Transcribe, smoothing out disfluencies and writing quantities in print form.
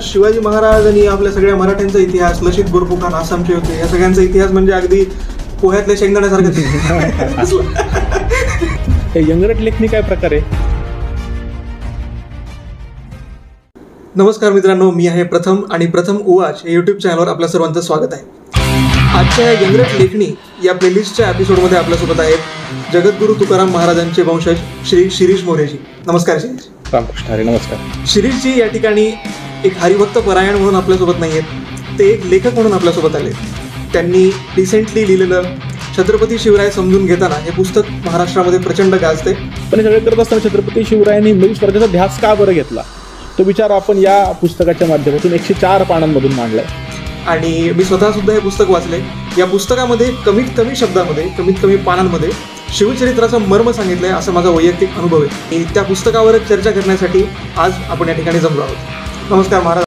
शिवाजी महाराज आणि आपल्या सगळ्या मराठ्यांचा इतिहास, लचित बोरफुकन, आसामचे होते, या सगळ्यांचा इतिहास म्हणजे अगदी पोह्यातल्या शेंगदाण्यासारखं. यंगरट लेखणी काय प्रकार आहे? नमस्कार मित्रांनो, मी आहे प्रथम आणि प्रथम उवाच या यूट्यूब चॅनलवर आपल्या सर्वांचं स्वागत आहे. आजच्या यंगरट लेखणी या प्लेलिस्टच्या एपिसोडमध्ये आपल्यासोबत आहेत जगद्गुरू तुकाराम महाराजांचे वंशज श्री शिरीष मोरेजी. नमस्कार शिरीष. रामकृष्ण हरी. नमस्कार. शिरीषजी या ठिकाणी एक हरिभक्त परायण म्हणून आपल्यासोबत नाही आहेत, ते एक लेखक म्हणून आपल्यासोबत आले. त्यांनी रिसेंटली लिहिलेलं छत्रपती शिवराय समजून घेताना हे पुस्तक महाराष्ट्रामध्ये प्रचंड गाजते. पण हे सगळे करत असताना छत्रपती शिवरायांनी इंग्रजी स्वराज्याचा ध्यास का बरं घेतला, तो विचार आपण या पुस्तकाच्या माध्यमातून 104 पानांमधून मांडलाय. आणि मी स्वतः सुद्धा हे पुस्तक वाचले. या पुस्तकामध्ये कमीत कमी शब्दामध्ये, कमीत कमी पानांमध्ये शिवचरित्राचं मर्म सांगितलंय, असा माझा वैयक्तिक अनुभव आहे. आणि त्या पुस्तकावरच चर्चा करण्यासाठी आज आपण या ठिकाणी जमलो आहोत. नमस्कार महाराज.